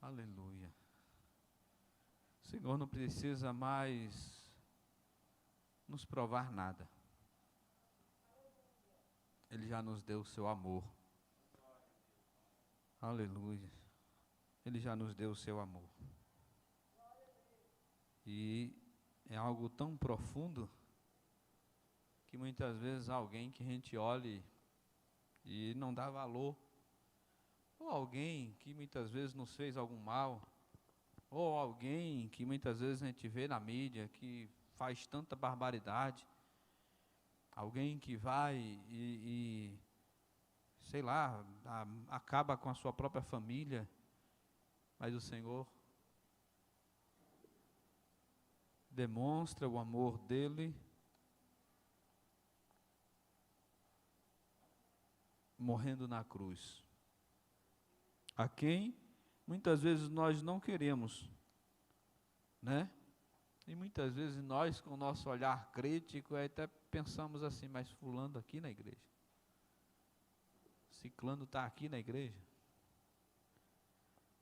Aleluia. O Senhor não precisa mais nos provar nada. Ele já nos deu o seu amor. Aleluia. Ele já nos deu o seu amor. E é algo tão profundo que muitas vezes alguém que a gente olhe e não dá valor, ou alguém que muitas vezes nos fez algum mal, ou alguém que muitas vezes a gente vê na mídia que faz tanta barbaridade, alguém que vai sei lá, acaba com a sua própria família, mas o Senhor demonstra o amor dele morrendo na cruz, a quem muitas vezes nós não queremos, né? E muitas vezes nós, com o nosso olhar crítico, até pensamos assim, mas fulano aqui na igreja, ciclano está aqui na igreja.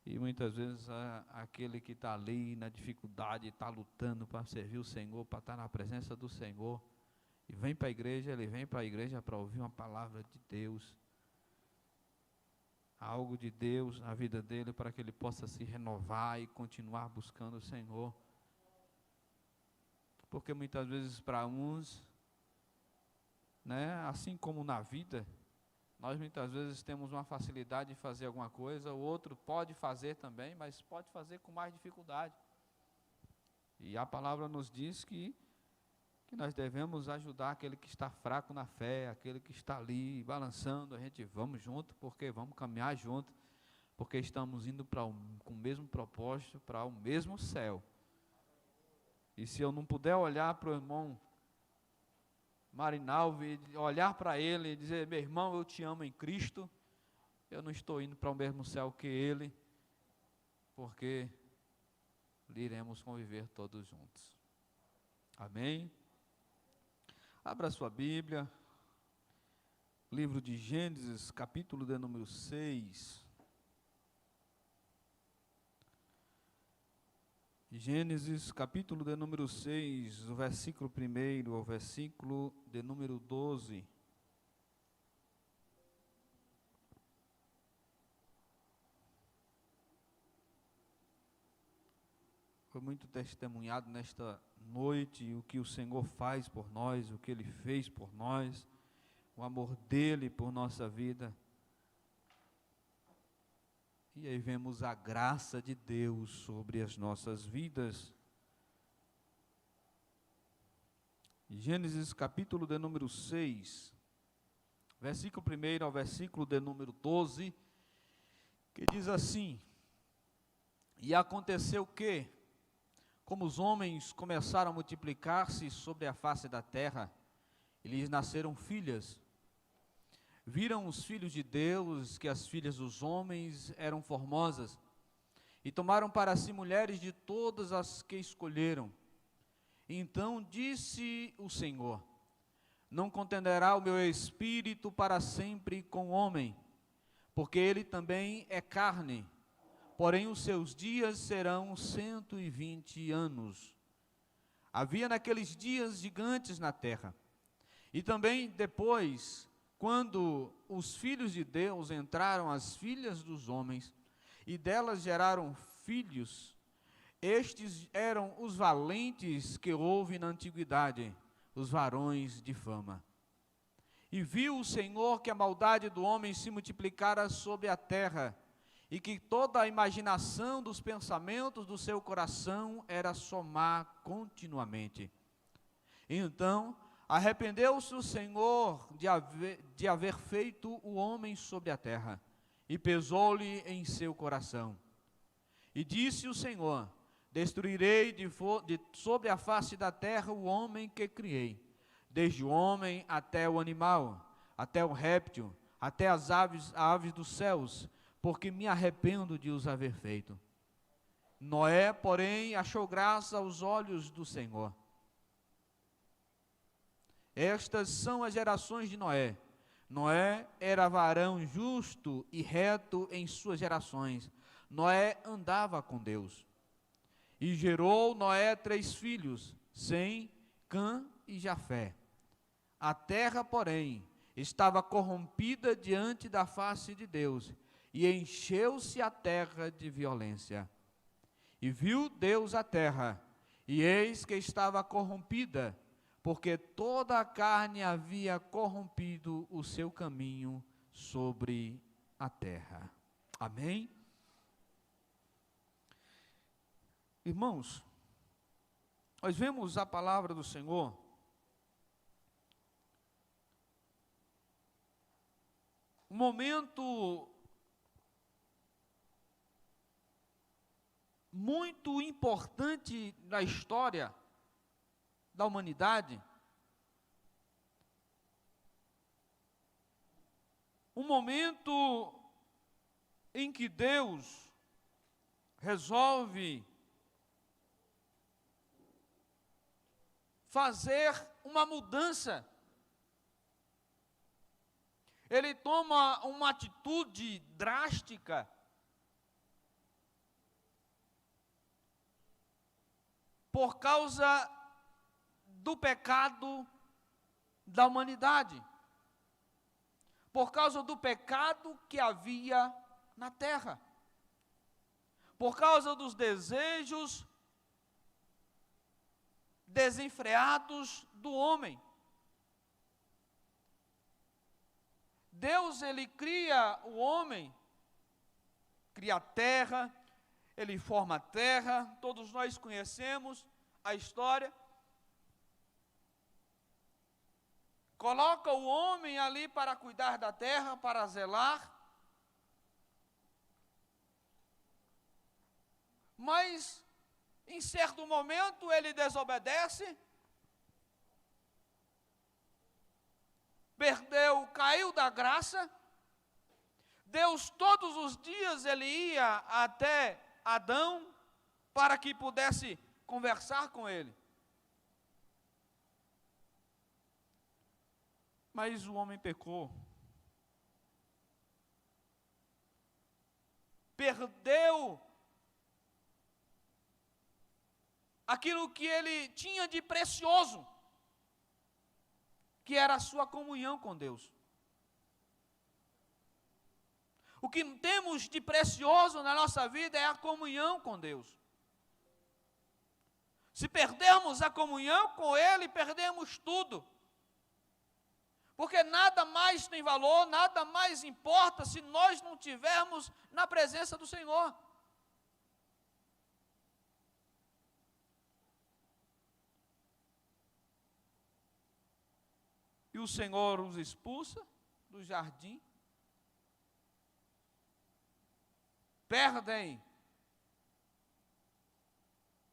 E muitas vezes aquele que está ali na dificuldade, está lutando para servir o Senhor, para estar na presença do Senhor, e vem para a igreja, ele vem para a igreja para ouvir uma palavra de Deus, algo de Deus na vida dele, para que ele possa se renovar e continuar buscando o Senhor. Porque muitas vezes para uns, né, assim como na vida, nós muitas vezes temos uma facilidade de fazer alguma coisa, o outro pode fazer também, mas pode fazer com mais dificuldade. E a palavra nos diz que nós devemos ajudar aquele que está fraco na fé, aquele que está ali balançando, a gente vamos junto, porque vamos caminhar junto, porque estamos indo com o mesmo propósito, para o mesmo céu. E se eu não puder olhar para o irmão Marinalvo e olhar para ele e dizer, meu irmão, eu te amo em Cristo, eu não estou indo para o mesmo céu que ele, porque iremos conviver todos juntos. Amém? Abra sua Bíblia, livro de Gênesis, capítulo de número 6. Gênesis, capítulo de número 6, o versículo 1 ao versículo de número 12. Foi muito testemunhado nesta noite o que o Senhor faz por nós, o que Ele fez por nós, o amor dEle por nossa vida. E aí vemos a graça de Deus sobre as nossas vidas. Gênesis capítulo de número 6, versículo 1 ao versículo de número 12, que diz assim: E aconteceu que, como os homens começaram a multiplicar-se sobre a face da terra, e lhes nasceram filhas, viram os filhos de Deus que as filhas dos homens eram formosas, e tomaram para si mulheres de todas as que escolheram. Então disse o Senhor: Não contenderá o meu espírito para sempre com o homem, porque ele também é carne, porém os seus dias serão 120 anos. Havia naqueles dias gigantes na terra, e também depois, quando os filhos de Deus entraram as filhas dos homens, e delas geraram filhos, estes eram os valentes que houve na antiguidade, os varões de fama. E viu o Senhor que a maldade do homem se multiplicara sobre a terra, e que toda a imaginação dos pensamentos do seu coração era só má continuamente. Então arrependeu-se o Senhor de haver feito o homem sobre a terra, e pesou-lhe em seu coração. E disse o Senhor: Destruirei sobre a face da terra o homem que criei, desde o homem até o animal, até o réptil, até as aves dos céus, porque me arrependo de os haver feito. Noé, porém, achou graça aos olhos do Senhor. Estas são as gerações de Noé. Noé era varão justo e reto em suas gerações. Noé andava com Deus. E gerou Noé 3 filhos, Sem, Cã e Jafé. A terra, porém, estava corrompida diante da face de Deus, e encheu-se a terra de violência. E viu Deus a terra, e eis que estava corrompida, porque toda a carne havia corrompido o seu caminho sobre a terra. Amém? Irmãos, nós vemos a palavra do Senhor um momento muito importante na história da humanidade, um momento em que Deus resolve fazer uma mudança. Ele toma uma atitude drástica por causa do pecado da humanidade, por causa do pecado que havia na terra, por causa dos desejos desenfreados do homem. Deus, ele cria o homem, cria a terra, ele forma a terra, todos nós conhecemos a história. Coloca o homem ali para cuidar da terra, para zelar. Mas, em certo momento, ele desobedece, caiu da graça. Deus todos os dias ele ia até Adão para que pudesse conversar com ele. Mas o homem pecou. Perdeu aquilo que ele tinha de precioso, que era a sua comunhão com Deus. O que temos de precioso na nossa vida é a comunhão com Deus. Se perdermos a comunhão com Ele, perdemos tudo. Porque nada mais tem valor, nada mais importa se nós não estivermos na presença do Senhor. E o Senhor os expulsa do jardim. Perdem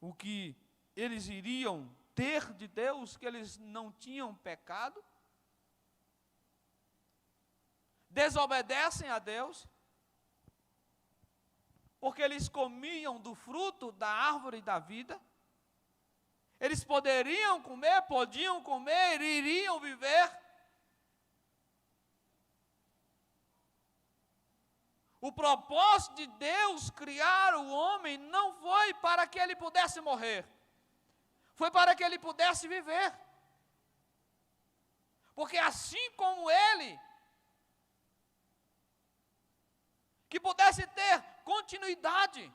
o que eles iriam ter de Deus, que eles não tinham pecado. Desobedecem a Deus, porque eles comiam do fruto da árvore da vida. Eles podiam comer, iriam viver. O propósito de Deus criar o homem não foi para que ele pudesse morrer, foi para que ele pudesse viver. Porque assim como ele, que pudesse ter continuidade.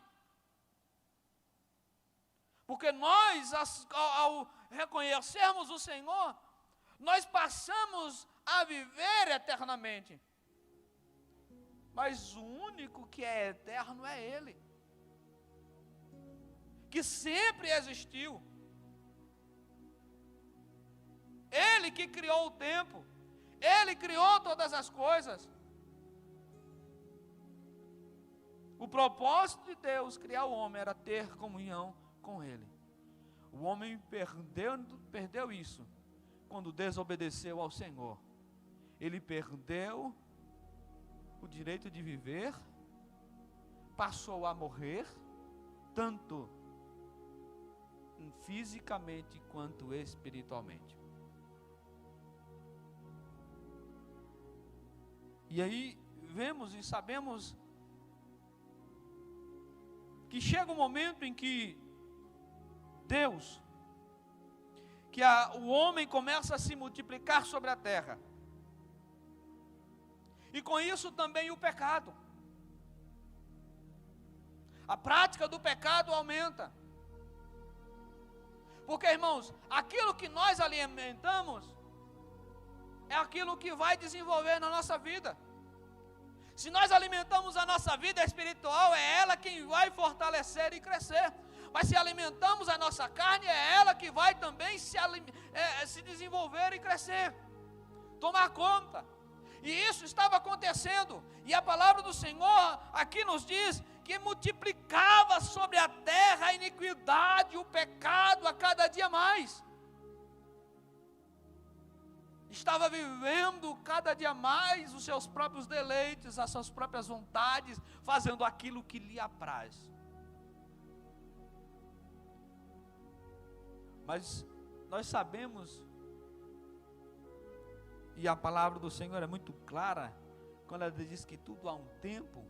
Porque nós, ao reconhecermos o Senhor, nós passamos a viver eternamente. Mas o único que é eterno é Ele, que sempre existiu. Ele que criou o tempo, Ele criou todas as coisas. O propósito de Deus criar o homem era ter comunhão com Ele. O homem perdeu isso quando desobedeceu ao Senhor. Ele perdeu o direito de viver, passou a morrer, tanto fisicamente quanto espiritualmente. E aí vemos e sabemos que chega um momento em que Deus, o homem começa a se multiplicar sobre a terra. E com isso também o pecado. A prática do pecado aumenta. Porque, irmãos, aquilo que nós alimentamos é aquilo que vai desenvolver na nossa vida. Se nós alimentamos a nossa vida espiritual, é ela quem vai fortalecer e crescer. Mas se alimentamos a nossa carne, é ela que vai também se desenvolver e crescer, tomar conta. E isso estava acontecendo. E a palavra do Senhor aqui nos diz que multiplicava sobre a terra a iniquidade, o pecado a cada dia mais. Estava vivendo cada dia mais os seus próprios deleites, as suas próprias vontades, fazendo aquilo que lhe apraz. Mas nós sabemos, e a palavra do Senhor é muito clara, quando ela diz que tudo há um tempo,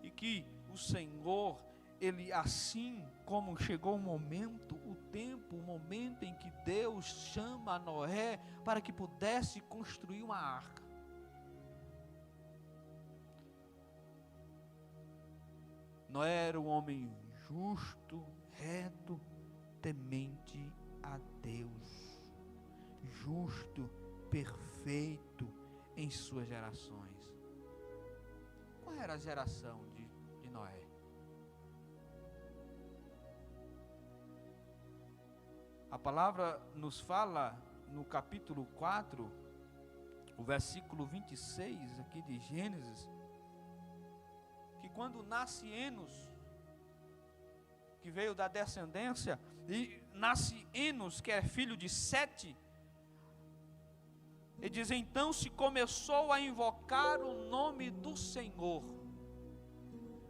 e que o Senhor, Ele, assim como chegou o momento, o momento em que Deus chama Noé para que pudesse construir uma arca. Noé era um homem justo, reto, temente a Deus, justo, perfeito em suas gerações. Qual era a geração de Noé? A palavra nos fala no capítulo 4, o versículo 26 aqui de Gênesis, que quando nasce Enos, que veio da descendência, e nasce Enos, que é filho de Sete, ele diz: então se começou a invocar o nome do Senhor.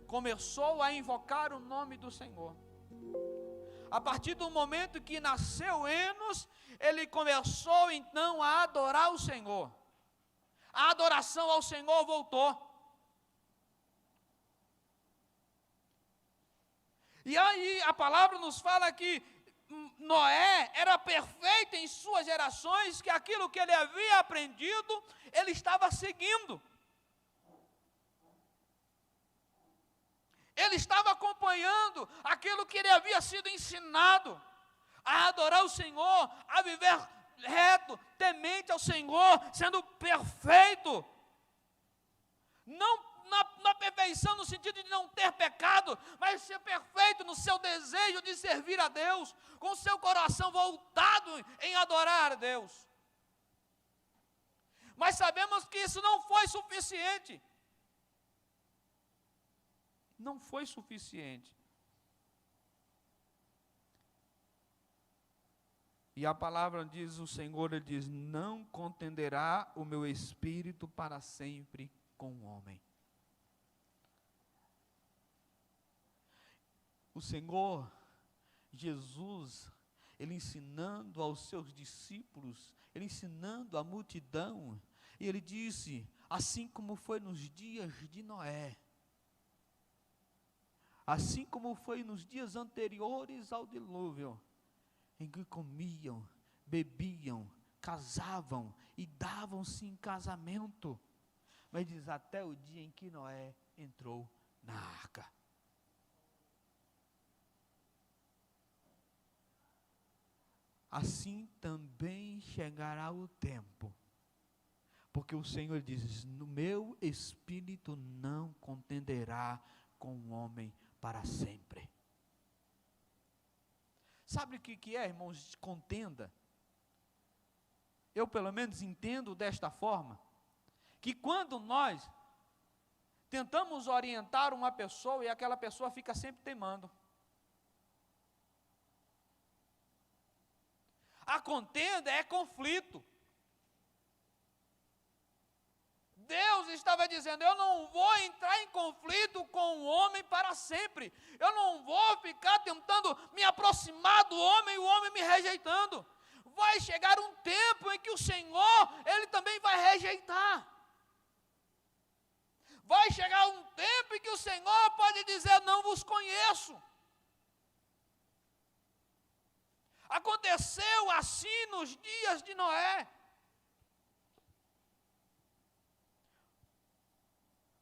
Começou a invocar o nome do Senhor. A partir do momento que nasceu Enos, ele começou então a adorar o Senhor. A adoração ao Senhor voltou. E aí a palavra nos fala que Noé era perfeito em suas gerações, que aquilo que ele havia aprendido, ele estava seguindo. Ele estava acompanhando aquilo que ele havia sido ensinado, a adorar o Senhor, a viver reto, temente ao Senhor, sendo perfeito. Não na perfeição no sentido de não ter pecado, mas ser perfeito no seu desejo de servir a Deus, com o seu coração voltado em adorar a Deus. Mas sabemos que isso não foi suficiente. Não foi suficiente. E a palavra diz, o Senhor, Ele diz: não contenderá o meu espírito para sempre com o homem. O Senhor, Jesus, Ele ensinando aos seus discípulos, Ele ensinando a multidão, e Ele disse, assim como foi nos dias de Noé, assim como foi nos dias anteriores ao dilúvio, em que comiam, bebiam, casavam e davam-se em casamento, mas diz, até o dia em que Noé entrou na arca. Assim também chegará o tempo, porque o Senhor diz, no meu espírito não contenderá com o homem para sempre. Sabe o que é, irmãos, contenda? Eu pelo menos entendo desta forma, que quando nós tentamos orientar uma pessoa e aquela pessoa fica sempre teimando. A contenda é conflito. Deus estava dizendo, eu não vou entrar em conflito com o homem para sempre. Eu não vou ficar tentando me aproximar do homem e o homem me rejeitando. Vai chegar um tempo em que o Senhor, Ele também vai rejeitar. Vai chegar um tempo em que o Senhor pode dizer, não vos Aconteceu assim nos dias de Noé.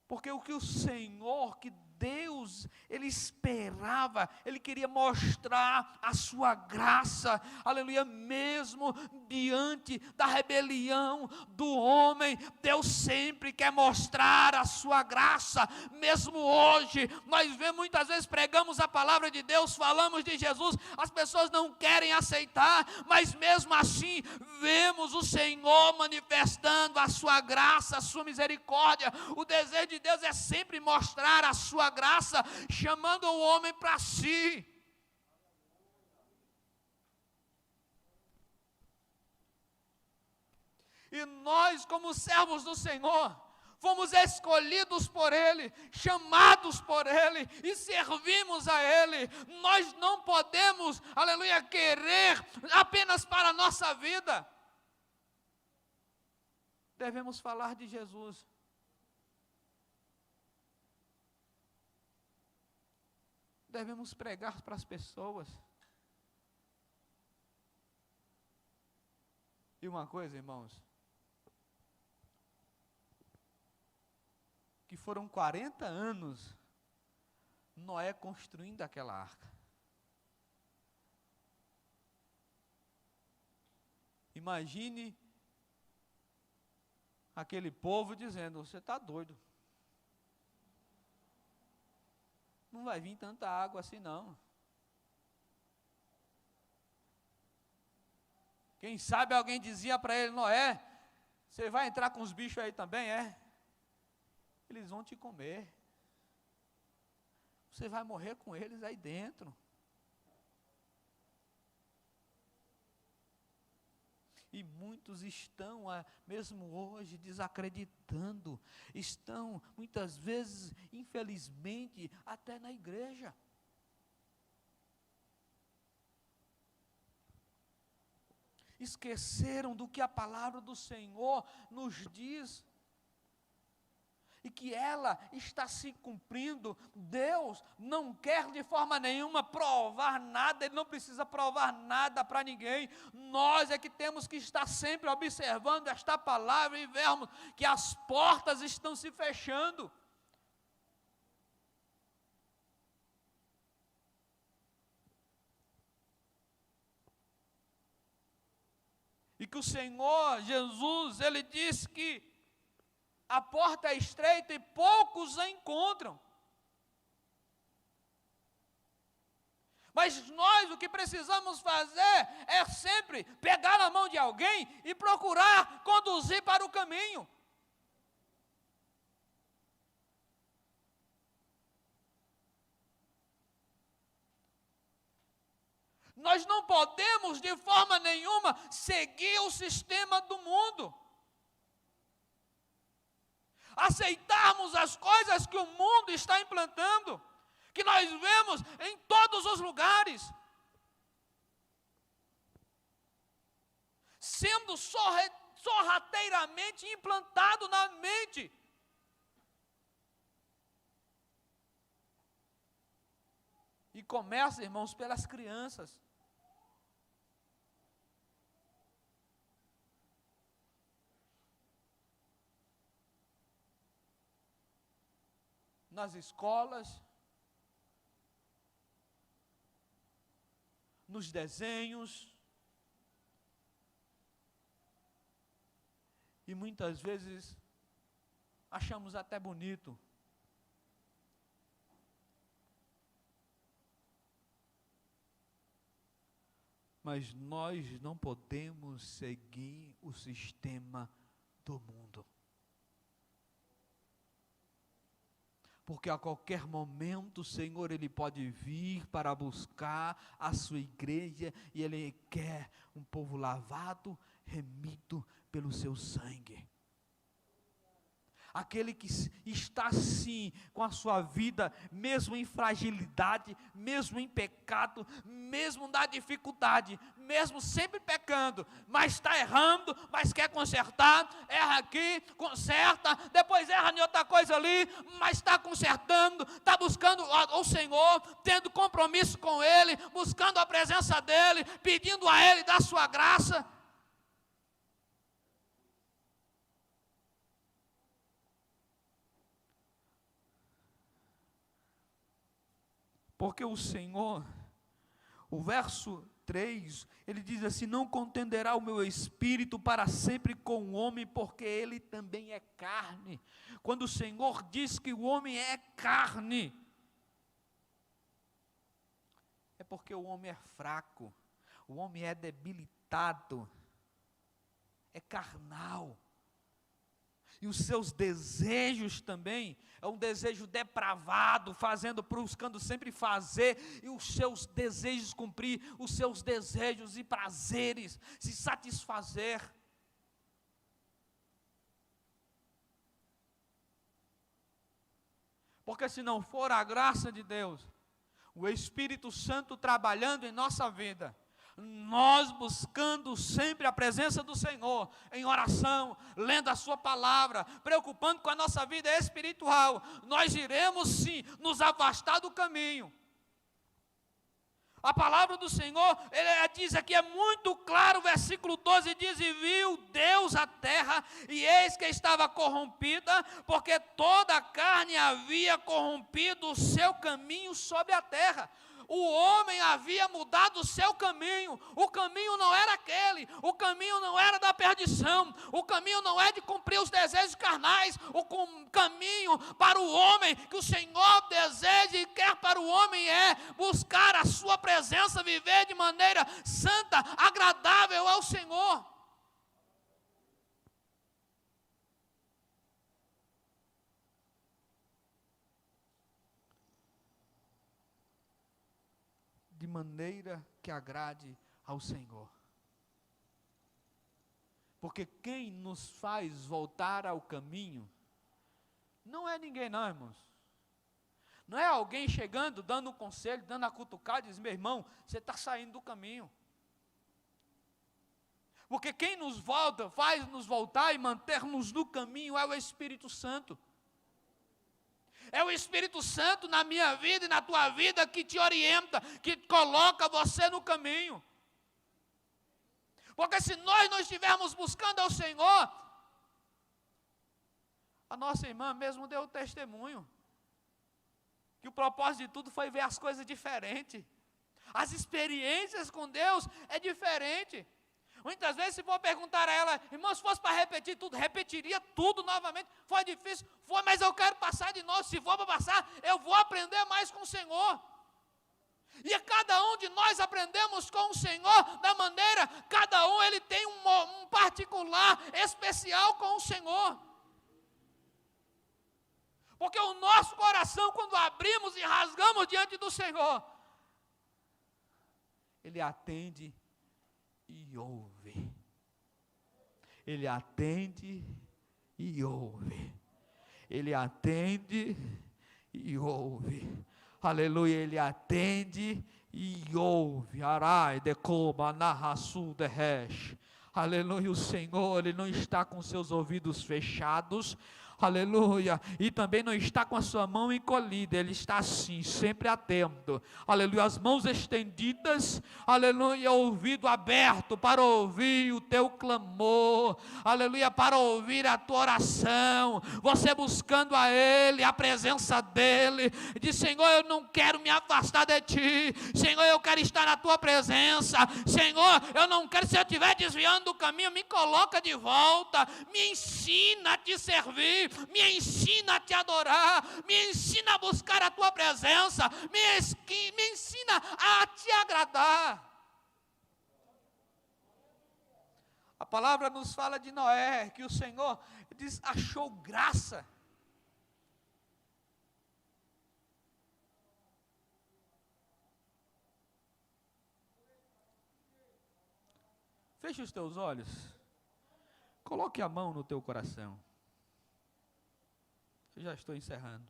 Porque o que o Senhor, que Deus, Ele esperava, Ele queria mostrar a sua graça, aleluia, mesmo diante da rebelião do homem, Deus sempre quer mostrar a sua graça, mesmo hoje, nós vemos muitas vezes, pregamos a palavra de Deus, falamos de Jesus, as pessoas não querem aceitar, mas mesmo assim, vemos o Senhor manifestando a sua graça, a sua misericórdia. O desejo de Deus é sempre mostrar a sua graça, chamando o homem para si. E nós, como servos do Senhor, fomos escolhidos por Ele, chamados por Ele e servimos a Ele. Nós não podemos, aleluia, querer apenas para a nossa vida. Devemos falar de Jesus. Devemos pregar para as pessoas. E uma coisa, irmãos, que foram 40 anos Noé construindo aquela arca. Imagine aquele povo dizendo: você está doido. Não vai vir tanta água assim não. Quem sabe alguém dizia para ele: Noé, você vai entrar com os bichos aí também, é? Eles vão te comer. Você vai morrer com eles aí dentro. E muitos estão, mesmo hoje, desacreditando. Estão, muitas vezes, infelizmente, até na igreja. Esqueceram do que a palavra do Senhor nos diz. E que ela está se cumprindo. Deus não quer de forma nenhuma provar nada, Ele não precisa provar nada para ninguém. Nós é que temos que estar sempre observando esta palavra e vermos que as portas estão se fechando. E que o Senhor Jesus, Ele disse que a porta é estreita e poucos a encontram. Mas nós o que precisamos fazer é sempre pegar na mão de alguém e procurar conduzir para o caminho. Nós não podemos de forma nenhuma seguir o sistema do mundo. Aceitarmos as coisas que o mundo está implantando, que nós vemos em todos os lugares, sendo sorrateiramente implantado na mente. E começa, irmãos, pelas crianças. Nas escolas, nos desenhos, e muitas vezes achamos até bonito. Mas nós não podemos seguir o sistema do mundo. Porque a qualquer momento o Senhor, Ele pode vir para buscar a sua igreja, e Ele quer um povo lavado, remido pelo seu sangue. Aquele que está sim com a sua vida, mesmo em fragilidade, mesmo em pecado, mesmo na dificuldade, mesmo sempre pecando, mas está errando, mas quer consertar, erra aqui, conserta, depois erra em outra coisa ali, mas está consertando, está buscando o Senhor, tendo compromisso com Ele, buscando a presença dEle, pedindo a Ele da sua graça. Porque o Senhor, o verso 3, ele diz assim: não contenderá o meu espírito para sempre com o homem, porque ele também é carne. Quando o Senhor diz que o homem é carne, é porque o homem é fraco, o homem é debilitado, é carnal. E os seus desejos também, é um desejo depravado, buscando sempre fazer, e os seus desejos cumprir, os seus desejos e prazeres, se satisfazer. Porque se não for a graça de Deus, o Espírito Santo trabalhando em nossa vida, nós buscando sempre a presença do Senhor, em oração, lendo a sua palavra, preocupando com a nossa vida espiritual, nós iremos sim nos afastar do caminho. A palavra do Senhor, ele diz aqui, é muito claro, o versículo 12 diz: e viu Deus a terra, e eis que estava corrompida, porque toda a carne havia corrompido o seu caminho sobre a terra. O homem havia mudado o seu caminho, o caminho não era aquele, o caminho não era da perdição, o caminho não é de cumprir os desejos carnais, o caminho para o homem, que o Senhor deseja e quer para o homem, é buscar a sua presença, viver de maneira santa, agradável ao Senhor. De maneira que agrade ao Senhor. Porque quem nos faz voltar ao caminho, não é ninguém não, irmãos. Não é alguém chegando, dando um conselho, dando a cutucada e diz: meu irmão, você está saindo do caminho. Porque quem nos volta, faz nos voltar e manter-nos no caminho é o Espírito Santo. É o Espírito Santo na minha vida e na tua vida que te orienta, que coloca você no caminho. Porque se nós não estivermos buscando ao Senhor, a nossa irmã mesmo deu o testemunho, que o propósito de tudo foi ver as coisas diferentes. As experiências com Deus é diferente. Muitas vezes, se for perguntar a ela: irmão, se fosse para repetir tudo, repetiria tudo novamente. Foi difícil, foi, mas eu quero passar de novo. Se for para passar, eu vou aprender mais com o Senhor. E a cada um de nós aprendemos com o Senhor da maneira, cada um ele tem um particular, especial com o Senhor. Porque o nosso coração, quando abrimos e rasgamos diante do Senhor, Ele atende e ouve. Ele atende e ouve. Ele atende e ouve. Aleluia, Ele atende e ouve. Arai de coma narrasul de resh. Aleluia, o Senhor, Ele não está com seus ouvidos fechados. Aleluia, e também não está com a sua mão encolhida, Ele está assim, sempre atento, aleluia, as mãos estendidas, aleluia, ouvido aberto para ouvir o teu clamor, aleluia, para ouvir a tua oração, você buscando a Ele, a presença dEle, diz: Senhor, eu não quero me afastar de Ti, Senhor, eu quero estar na Tua presença, Senhor, eu não quero, se eu estiver desviando do caminho, me coloca de volta, me ensina a Te servir, me ensina a te adorar, me ensina a buscar a tua presença, me ensina a te agradar. A palavra nos fala de Noé, que o Senhor diz, achou graça. Feche os teus olhos, coloque a mão no teu coração. Eu já estou encerrando.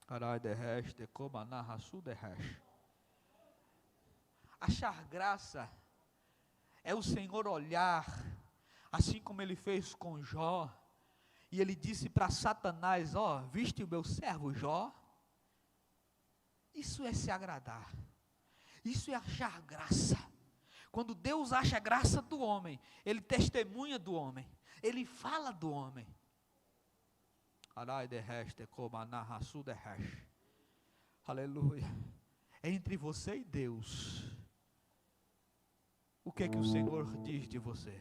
Carai de resh, de comaná, raçu de resh. Achar graça é o Senhor olhar, assim como Ele fez com Jó, e Ele disse para Satanás, ó, viste o meu servo Jó? Isso é se agradar, isso é achar graça. Quando Deus acha graça do homem, Ele testemunha do homem, Ele fala do homem. Aleluia. É entre você e Deus. O que é que o Senhor diz de você?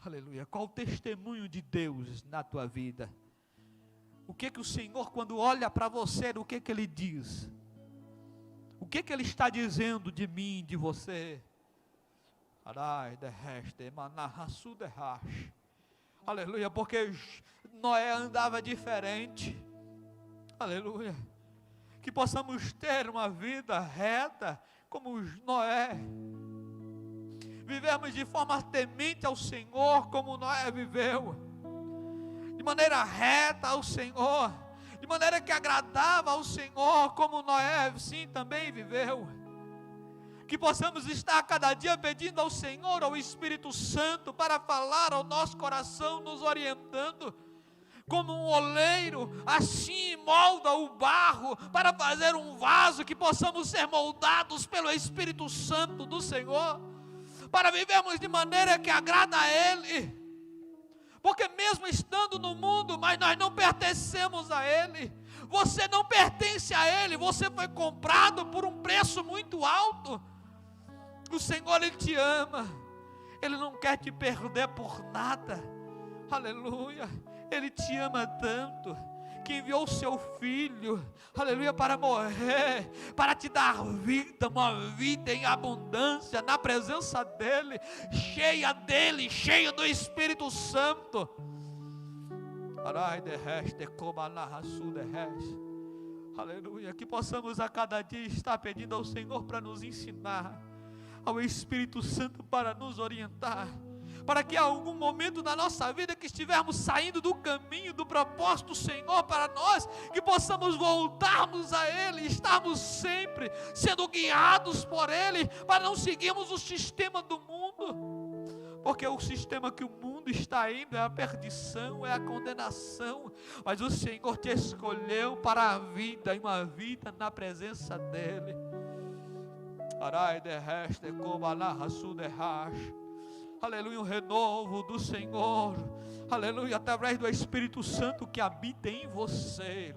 Aleluia. Qual o testemunho de Deus na tua vida? O que é que o Senhor, quando olha para você, o que é que Ele diz? O que é que Ele está dizendo de mim, de você? Aleluia, porque Noé andava diferente. Aleluia. Que possamos ter uma vida reta, como Noé. Vivemos de forma temente ao Senhor, como Noé viveu. De maneira reta ao Senhor. De maneira que agradava ao Senhor, como Noé sim também viveu. Que possamos estar cada dia pedindo ao Senhor, ao Espírito Santo, para falar ao nosso coração, nos orientando. Como um oleiro, assim molda o barro, para fazer um vaso, que possamos ser moldados pelo Espírito Santo do Senhor, para vivermos de maneira que agrada a Ele. Porque mesmo estando no mundo, mas nós não pertencemos a Ele. Você não pertence a Ele, você foi comprado por um preço muito alto. O Senhor, Ele te ama, Ele não quer te perder por nada. Aleluia. Ele te ama tanto, que enviou o seu Filho, aleluia, para morrer, para te dar vida, uma vida em abundância, na presença dEle, cheia do Espírito Santo. Aleluia, que possamos a cada dia estar pedindo ao Senhor para nos ensinar, ao Espírito Santo para nos orientar, para que em algum momento da nossa vida que estivermos saindo do caminho, do propósito do Senhor para nós, que possamos voltarmos a Ele, estarmos sempre sendo guiados por Ele, para não seguirmos o sistema do mundo, porque o sistema que o mundo está indo é a perdição, é a condenação, mas o Senhor te escolheu para a vida, e uma vida na presença dEle. Aleluia, um renovo do Senhor, aleluia, através do Espírito Santo que habita em você.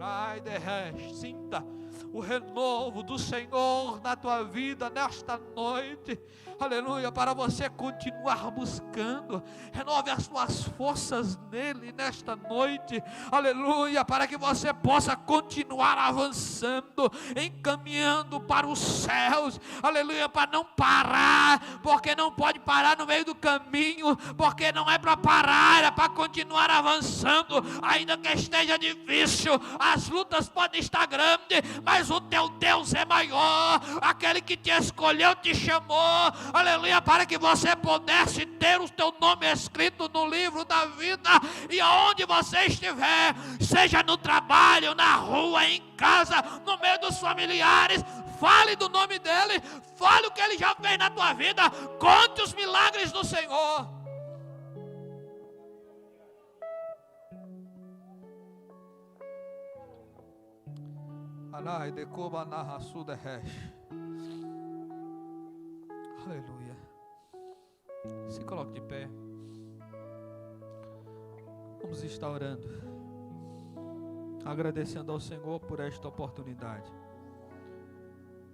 Sinta o renovo do Senhor na tua vida nesta noite, aleluia, para você continuar buscando. Renove as tuas forças nele nesta noite, aleluia, para que você possa continuar avançando, encaminhando para os céus, aleluia, para não parar, porque não pode parar no meio do caminho, porque não é para parar, é para continuar avançando, ainda que esteja difícil, as lutas podem estar grandes, mas o teu Deus é maior, aquele que te escolheu, te chamou, aleluia, para que você pudesse ter o teu nome escrito no livro da vida, e aonde você estiver, seja no trabalho, na rua, em casa, no meio dos familiares, fale do nome dEle, fale o que Ele já fez na tua vida, conte os milagres do Senhor. Aleluia. Se coloque de pé. Vamos estar orando, agradecendo ao Senhor por esta oportunidade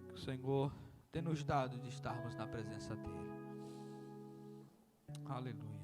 que o Senhor tem nos dado de estarmos na presença dEle. Aleluia.